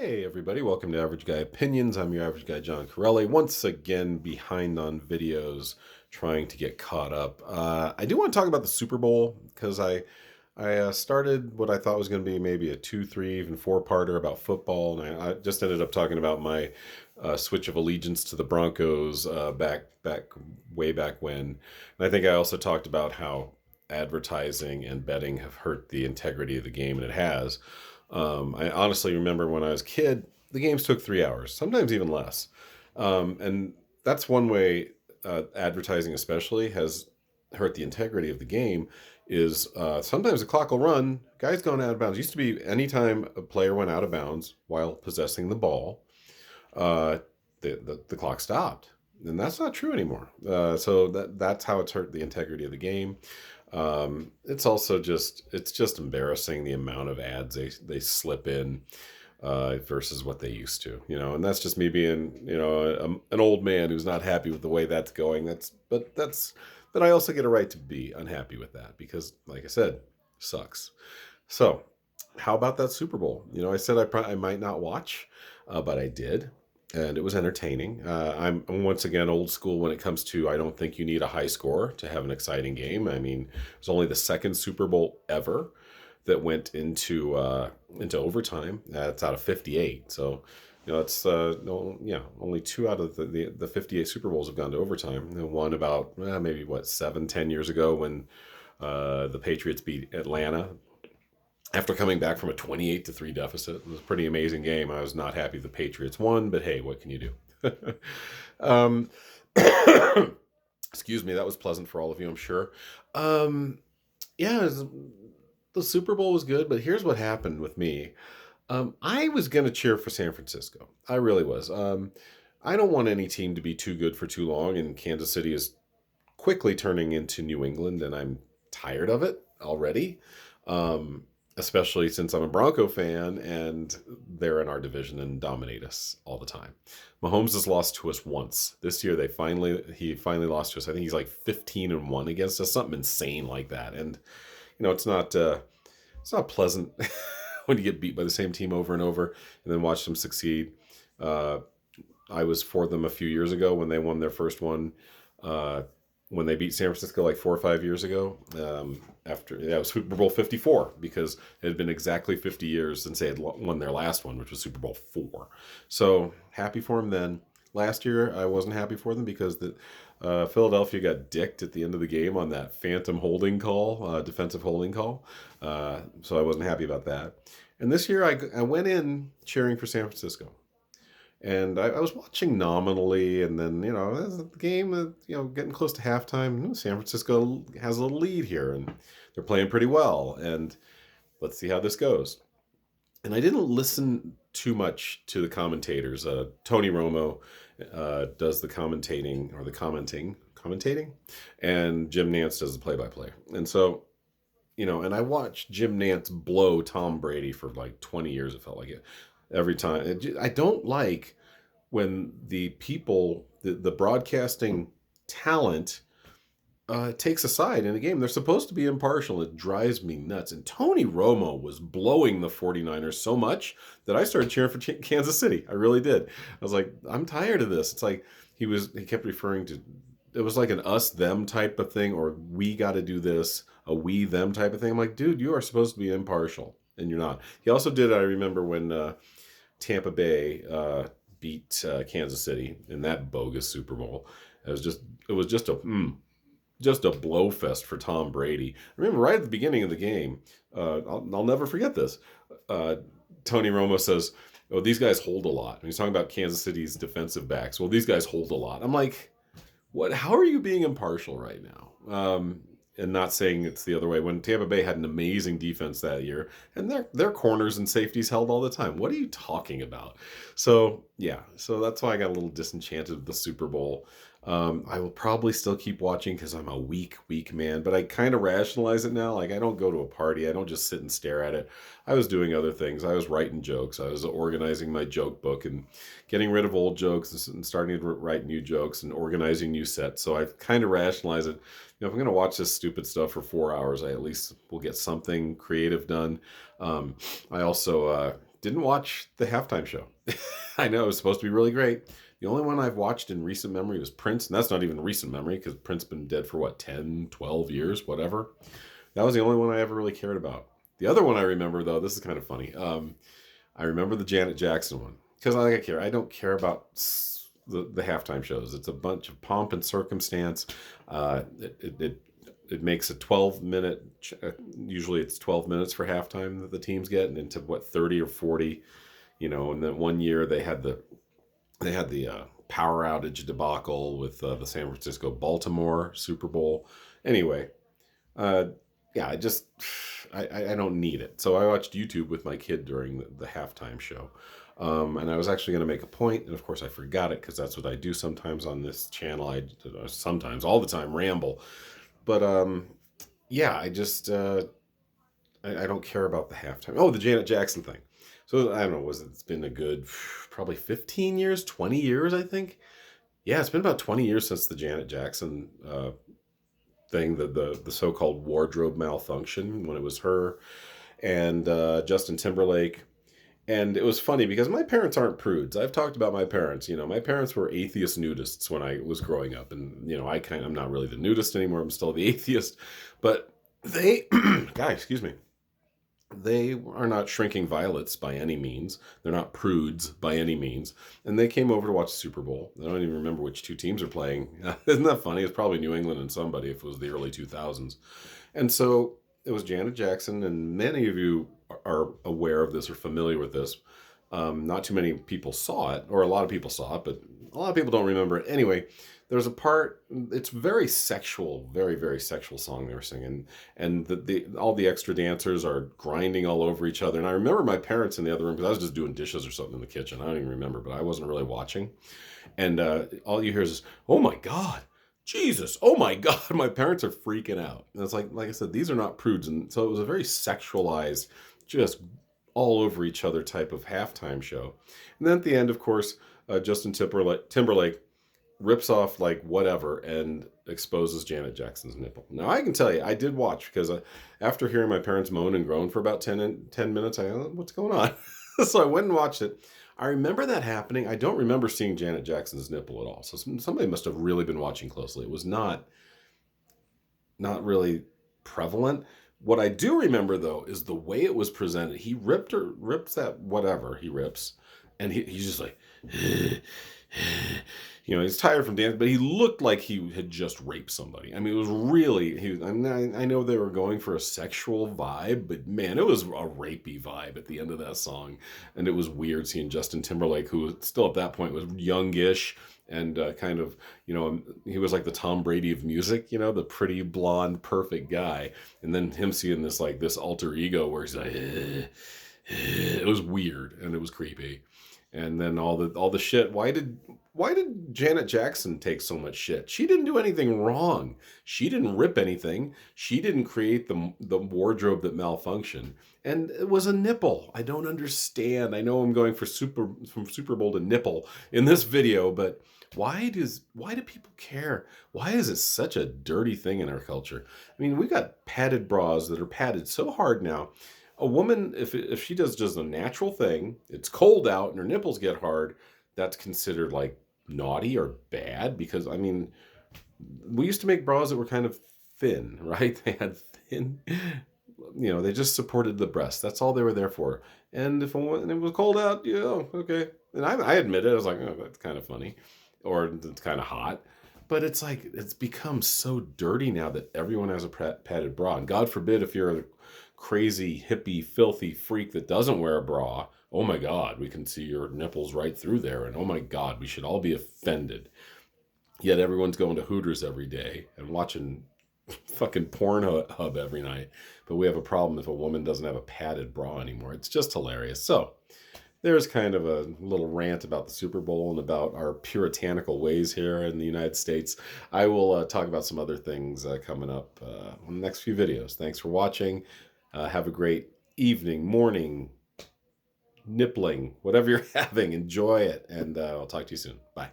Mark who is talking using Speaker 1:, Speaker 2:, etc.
Speaker 1: Hey everybody, welcome to Average Guy Opinions. I'm your average guy, John Corelli. Once again, behind on videos, trying to get caught up. I do want to talk about the Super Bowl because I started what I thought was going to be maybe a 2, 3, even four-parter about football, and I just ended up talking about my switch of allegiance to the Broncos way back when. And I think I also talked about how advertising and betting have hurt the integrity of the game, and it has. I honestly remember when I was a kid, the games took 3 hours, sometimes even less. And that's one way advertising, especially, has hurt the integrity of the game. Is sometimes the clock will run, guys going out of bounds. It used to be anytime a player went out of bounds while possessing the ball, uh, the clock stopped. And that's not true anymore. So that's how it's hurt the integrity of the game. It's also just embarrassing the amount of ads they slip in versus what they used to, and that's just me being, an old man who's not happy with the way that's going. But I also get a right to be unhappy with that because, like I said, sucks. So, how about that Super Bowl? I said I might not watch, but I did, and it was entertaining. I'm once again old school when it comes to I don't think you need a high score to have an exciting game. I mean, it was only the second Super Bowl ever that went into overtime. It's out of 58, so it's only two out of the 58 Super Bowls have gone to overtime. One about maybe 7, 10 years ago when the Patriots beat Atlanta after coming back from a 28-3 deficit. It was a pretty amazing game. I was not happy the Patriots won, but hey, what can you do? um, excuse me, that was pleasant for all of you, I'm sure. Yeah, the Super Bowl was good, but here's what happened with me. I was going to cheer for San Francisco. I really was. I don't want any team to be too good for too long, and Kansas City is quickly turning into New England, and I'm tired of it already. Um, Especially since I'm a Bronco fan and they're in our division and dominate us all the time. Mahomes has lost to us once. This year he finally lost to us. I think he's like 15-1 against us, something insane like that. And it's not pleasant when you get beat by the same team over and over and then watch them succeed. Uh, I was for them a few years ago when they won their first one. When they beat San Francisco like 4 or 5 years ago, it was Super Bowl 54 because it had been exactly 50 years since they had won their last one, which was Super Bowl 4. So happy for them then. Last year, I wasn't happy for them because Philadelphia got dicked at the end of the game on that phantom holding call, defensive holding call. So I wasn't happy about that. And this year, I went in cheering for San Francisco. And I was watching nominally, and then, as the game, getting close to halftime, San Francisco has a little lead here, and they're playing pretty well. And let's see how this goes. And I didn't listen too much to the commentators. Tony Romo does the commentating, or the commentating, and Jim Nantz does the play-by-play. And so, and I watched Jim Nantz blow Tom Brady for like 20 years, it felt like it. Every time. I don't like when the people, the broadcasting talent, takes a side in a game. They're supposed to be impartial. It drives me nuts. And Tony Romo was blowing the 49ers so much that I started cheering for Kansas City. I really did. I was like, I'm tired of this. It's like he kept referring to, it was like an us them type of thing, or we got to do this, a we them type of thing. I'm like, dude, you are supposed to be impartial, and you're not. He also did, I remember when Tampa Bay beat Kansas City in that bogus Super Bowl. It was just a blow fest for Tom Brady. I remember right at the beginning of the game, I'll never forget this. Tony Romo says, "Oh, these guys hold a lot." And he's talking about Kansas City's defensive backs. Well, these guys hold a lot. I'm like, what? How are you being impartial right now? And not saying it's the other way. When Tampa Bay had an amazing defense that year, and their corners and safeties held all the time. What are you talking about? So yeah, so that's why I got a little disenchanted with the Super Bowl. I will probably still keep watching because I'm a weak man, but I kind of rationalize it now. Like, I don't go to a party. I don't just sit and stare at it. I was doing other things. I was writing jokes. I was organizing my joke book and getting rid of old jokes and starting to write new jokes and organizing new sets. So I kind of rationalize it. If I'm going to watch this stupid stuff for 4 hours, I at least will get something creative done. I also Didn't watch the halftime show. I know it was supposed to be really great. The only one I've watched in recent memory was Prince, and that's not even recent memory because Prince been dead for what, 10, 12 years, whatever. That was the only one I ever really cared about. The other one I remember, though, this is kind of funny. I remember the Janet Jackson one because I care. I don't care about the halftime shows. It's a bunch of pomp and circumstance. It makes a 12-minute. Usually, it's 12 minutes for halftime that the teams get, and into what, 30 or 40. And then one year they had the power outage debacle with the San Francisco Baltimore Super Bowl. Anyway, yeah, I don't need it. So I watched YouTube with my kid during the halftime show. And I was actually going to make a point, and of course I forgot it because that's what I do sometimes on this channel. I sometimes, all the time, ramble. But yeah, I don't care about the halftime. Oh, the Janet Jackson thing. So I don't know, it's been a good probably 15 years, 20 years, I think. Yeah, it's been about 20 years since the Janet Jackson thing, the so-called wardrobe malfunction, when it was her and Justin Timberlake. And it was funny because my parents aren't prudes. I've talked about my parents. My parents were atheist nudists when I was growing up. And, I'm not really the nudist anymore. I'm still the atheist. But they, God, excuse me. They are not shrinking violets by any means. They're not prudes by any means. And they came over to watch the Super Bowl. I don't even remember which two teams are playing. Isn't that funny? It's probably New England and somebody if it was the early 2000s. And so it was Janet Jackson, and many of you are aware of this or familiar with this. Not too many people saw it, or a lot of people saw it, but a lot of people don't remember it. Anyway, there's a part, it's very sexual, very, very sexual song they were singing. And all the extra dancers are grinding all over each other. And I remember my parents in the other room, because I was just doing dishes or something in the kitchen. I don't even remember, but I wasn't really watching. And all you hear is, oh my God, Jesus, oh my God. My parents are freaking out. And it's like I said, these are not prudes. And so it was a very sexualized, just all over each other type of halftime show. And then at the end, of course, Justin Timberlake rips off like whatever and exposes Janet Jackson's nipple. Now I can tell you, I did watch because after hearing my parents moan and groan for about 10 minutes, I go, what's going on? So I went and watched it. I remember that happening. I don't remember seeing Janet Jackson's nipple at all. So somebody must have really been watching closely. It was not really prevalent. What I do remember though is the way it was presented. He rips that whatever he rips, and he's just like, he's tired from dancing, but he looked like he had just raped somebody. I mean, it was really, I know they were going for a sexual vibe, but man, it was a rapey vibe at the end of that song. And it was weird seeing Justin Timberlake, who still at that point was youngish and kind of, he was like the Tom Brady of music, the pretty blonde, perfect guy. And then him seeing this alter ego where he's like, it was weird and it was creepy. And then all the shit. Why did Janet Jackson take so much shit? She didn't do anything wrong. She didn't rip anything. She didn't create the wardrobe that malfunctioned. And it was a nipple. I don't understand. I know I'm going from Super Bowl to nipple in this video, but why do people care? Why is it such a dirty thing in our culture? I mean, we got padded bras that are padded so hard now. A woman, if she does just a natural thing, it's cold out and her nipples get hard, that's considered like naughty or bad. Because I mean, we used to make bras that were kind of thin, right? They had thin, they just supported the breast. That's all they were there for. And if it was cold out, okay. And I admit it, I was like, oh, that's kind of funny, or it's kind of hot. But it's like, it's become so dirty now that everyone has a padded bra. And God forbid if you're a crazy, hippie, filthy freak that doesn't wear a bra, oh my God, we can see your nipples right through there. And oh my God, we should all be offended. Yet everyone's going to Hooters every day and watching fucking Pornhub every night. But we have a problem if a woman doesn't have a padded bra anymore. It's just hilarious. So there's kind of a little rant about the Super Bowl and about our puritanical ways here in the United States. I will talk about some other things coming up in the next few videos. Thanks for watching. Have a great evening, morning, nippling, whatever you're having. Enjoy it. And I'll talk to you soon. Bye.